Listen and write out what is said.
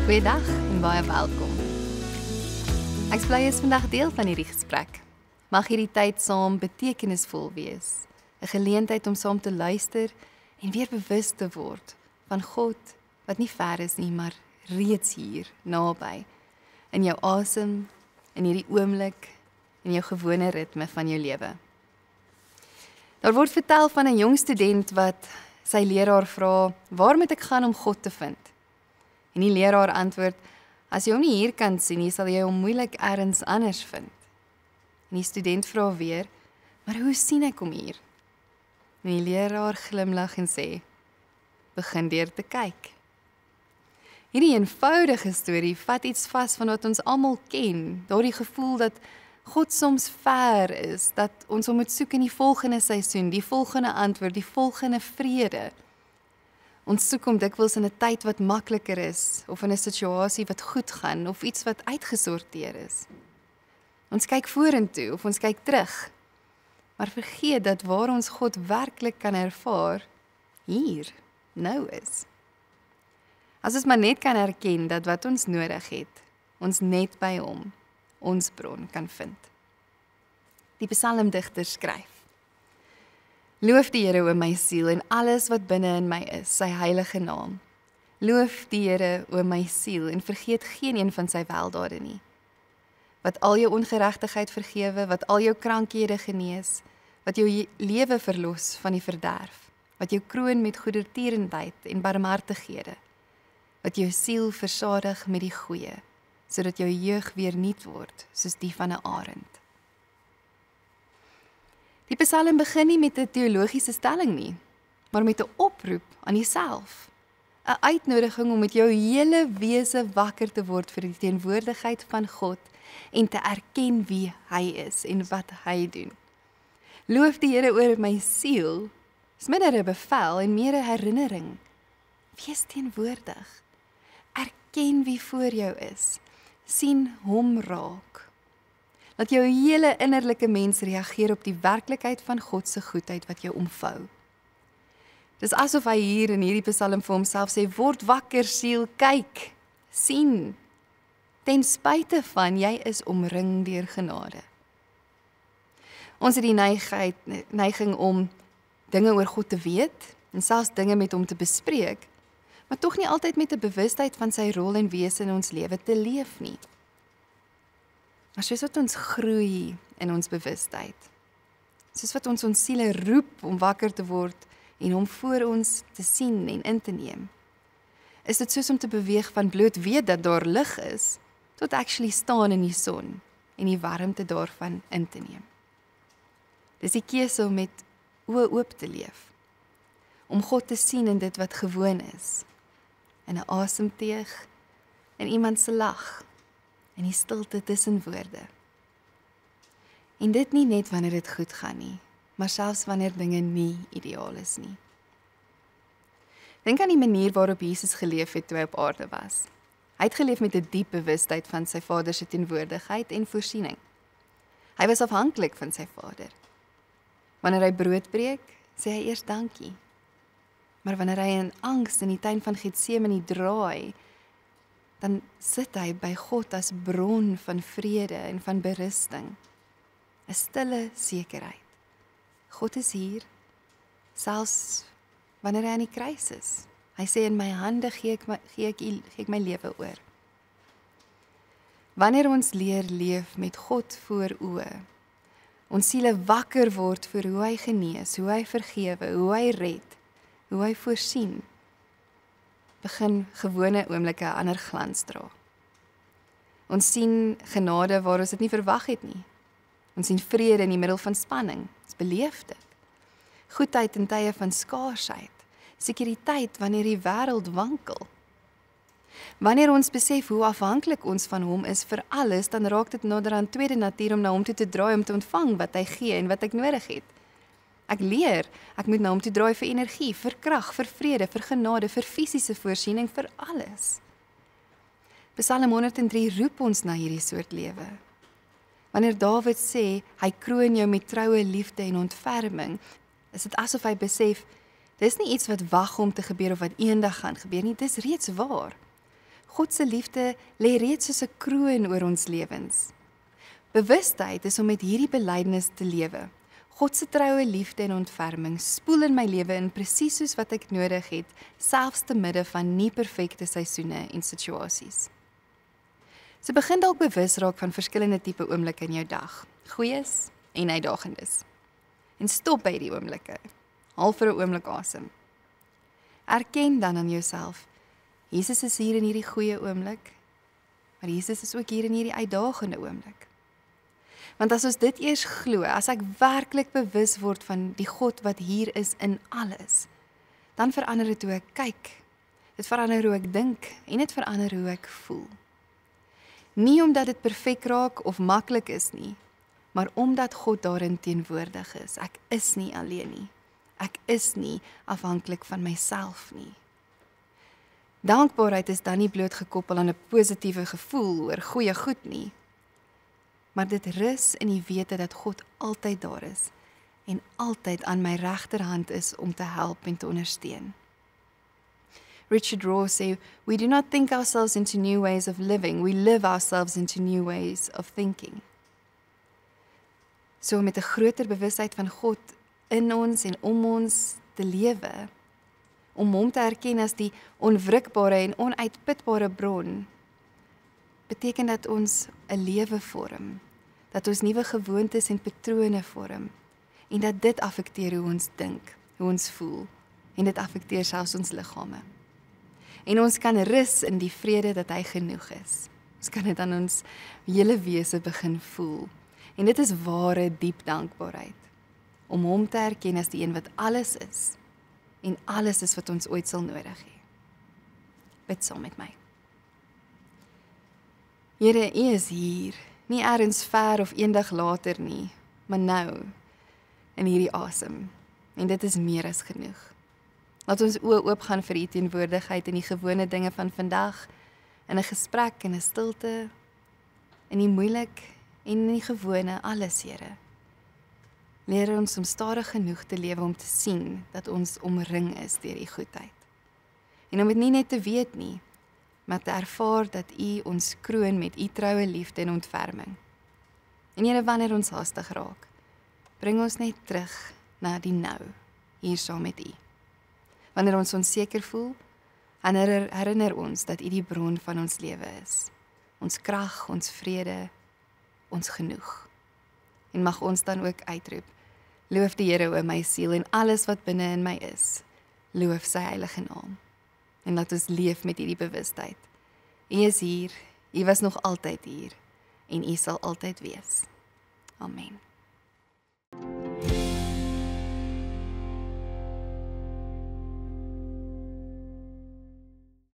Goeiedag en baie welkom. Ek is bly jy is vandag deel van hierdie gesprek. Mag hierdie tyd saam betekenisvol wees, 'n geleentheid om saam te luister en weer bewus te word van God wat nie ver is nie, maar reeds hier, naby, in jou asem, in hierdie oomblik, in jou gewone ritme van jou lewe. Daar word vertel van 'n jong student wat sy leraar vra, waar moet ek gaan om God te vind? En die leraar antwoord, as jy hom nie hier kan sien nie, sal jy hom moeilik ergens anders vind. En die student vra weer, maar hoe sien ek hom hier? En die leraar glimlag en sê, begin deur te kyk. Hierdie eenvoudige storie vat iets vas van wat ons almal ken, daardie gevoel dat God soms ver is, dat ons hom moet soek in die volgende seisoen, die volgende antwoord, die volgende vrede. Ons soek hom dikwels in 'n tyd wat makliker is, of in 'n situasie wat goed gaan, of iets wat uitgesorteer is. Ons kyk vorentoe, of ons kyk terug, maar vergeet dat waar ons God werklik kan ervaar, hier, nou is. As ons maar net kan erken dat wat ons nodig het, ons net by hom, ons bron kan vind. Die psalmdigter skryf, loof die Here, o my siel, en alles wat binne in my is, sy heilige naam. Loof die Here, o my siel, en vergeet geen een van sy weldade nie. Wat al jou ongeregtigheid vergewe, wat al jou krankhede genees, wat jou lewe verlos van die verderf, wat jou kroon met goedertierendheid en barmhartighede, wat jou siel versadig met die goeie, sodat jou jeug weer nuut word, soos die van 'n arend. Die psalm begin nie met 'n teologiese stelling nie, maar met 'n oproep aan jouself. 'n Uitnodiging om met jou hele wese wakker te word vir die teenwoordigheid van God en te erken wie hy is en wat hy doen. Loof die Here, oor my siel, is minder 'n bevel en meer 'n herinnering. Wees teenwoordig. Erken wie voor jou is. Sien hom raak. Laat jou hele innerlike mens reageer op die werklikheid van God se goedheid wat jou omvou. Dis asof hy hier in hierdie psalm vir homself sê, word wakker siel, kyk, sien. Ten spyte van jy is omring deur genade. Ons het die neiging om dinge oor God te weet en selfs dinge met hom te bespreek, maar tog nie altyd met 'n bewustheid van sy rol en wese in ons lewe te leef nie. Maar soos wat ons groei in ons bewustheid, soos wat ons siele roep om wakker te word en hom voor ons te sien en in te neem, is dit soos om te beweeg van bloot weet dat daar lig is, tot actually staan in die son en die warmte daarvan in te neem. Dis die keuse om met oë oop te leef, om God te sien in dit wat gewoon is, in 'n asemteug, in iemand se lag, in die stilte tussen woorde. En dit nie net wanneer dit goed gaan nie, maar selfs wanneer dinge nie ideaal is nie. Dink aan die manier waarop Jesus geleef het toe hy op aarde was. Hy het geleef met 'n diep bewustheid van sy Vader se teenwoordigheid en voorsiening. Hy was afhanklik van sy Vader. Wanneer hy brood breek, sê hy eers dankie. Maar wanneer hy in angs in die tuin van Getsemane draai, dan sit hy by God as bron van vrede en van berusting. 'n Stille sekerheid. God is hier, selfs wanneer hy aan die kruis is. Hy sê, in my hande gee ek my lewe oor. Wanneer ons leer leef met God voor oë, ons siele wakker word vir hoe hy genees, hoe hy vergewe, hoe hy red, hoe hy voorsien, begin gewone oomblikke 'n ander glans dra. Ons sien genade waar ons dit nie verwag het nie. Ons sien vrede in die middel van spanning. Ons beleef dit. Goedheid in tye van skaarsheid. Sekuriteit wanneer die wêreld wankel. Wanneer ons besef hoe afhanklik ons van hom is vir alles, dan raak dit naderhand tweede natuur om na hom toe te draai om te ontvang wat hy gee en wat ek nodig het. Ek leer, ek moet na hom toe draai vir energie, vir krag, vir vrede, vir genade, vir fisiese voorsiening, vir alles. Psalm 103 roep ons na hierdie soort lewe. Wanneer Dawid sê, hy kroon jou met troue liefde en ontferming, is dit asof hy besef, dis nie iets wat wag om te gebeur of wat eendag gaan gebeur nie, dis reeds waar. God se liefde lê reeds soos 'n kroon oor ons lewens. Bewustheid is om met hierdie belydenis te lewe. God se troue liefde en ontferming spoel in my lewe in presies soos wat ek nodig het, selfs te midde van nie perfekte seisoene en situasies. So begin dalk bewus raak van verskillende tipe oomblikke in jou dag, goeies en uitdagendes. En stop by die oomblikke. Haal vir 'n oomblik asem. Erken dan aan jouself, Jesus is hier in hierdie goeie oomblik, maar Jesus is ook hier in hierdie uitdagende oomblik. Want as ons dit eers glo, as ek werklik bewus word van die God wat hier is in alles, dan verander dit hoe ek kyk, dit verander hoe ek dink en dit verander hoe ek voel. Nie omdat dit perfek raak of maklik is nie, maar omdat God daarin teenwoordig is. Ek is nie alleen nie. Ek is nie afhanklik van myself nie. Dankbaarheid is dan nie bloot gekoppel aan 'n positiewe gevoel oor goeie goed nie, maar dit rus in die wete dat God altyd daar is en altyd aan my regterhand is om te help en te ondersteun. Richard Rohr sê, we do not think ourselves into new ways of living, we live ourselves into new ways of thinking. So met 'n groter bewustheid van God in ons en om ons te lewe, om hom te erken as die onwrikbare en onuitputbare bron, beteken dat ons 'n lewe vorm, dat ons nuwe gewoontes en patrone vorm, en dat dit affekteer hoe ons dink, hoe ons voel, en dit affekteer selfs ons liggame. En ons kan rus in die vrede dat hy genoeg is. Ons kan dit aan ons hele wese begin voel. En dit is ware diep dankbaarheid, om hom te erken as die een wat alles is, en alles is wat ons ooit sal nodig hê. Bid saam met my. Here, U is hier, nie ergens ver of eendag later nie, maar nou, in hierdie asem, en dit is meer as genoeg. Laat ons oë oopgaan vir U teenwoordigheid in die gewone dinge van vandag, in 'n gesprek, in 'n stilte, in die moeilik en in die gewone, alles, Here. Leer ons om stadig genoeg te lewe om te sien dat ons omring is deur U goedheid. En om dit nie net te weet nie, maar te ervaar dat U ons kroon met U troue liefde en ontferming. En Here, wanneer ons haastig raak, bring ons net terug na die nou, hier saam met U. Wanneer ons onseker voel, herinner ons dat U die bron van ons lewe is. Ons krag, ons vrede, ons genoeg. En mag ons dan ook uitroep, loof die Here o my siel en alles wat binne in my is, loof sy heilige naam. En laat ons leef met hierdie bewustheid. U is hier, U was nog altyd hier, en U sal altyd wees. Amen.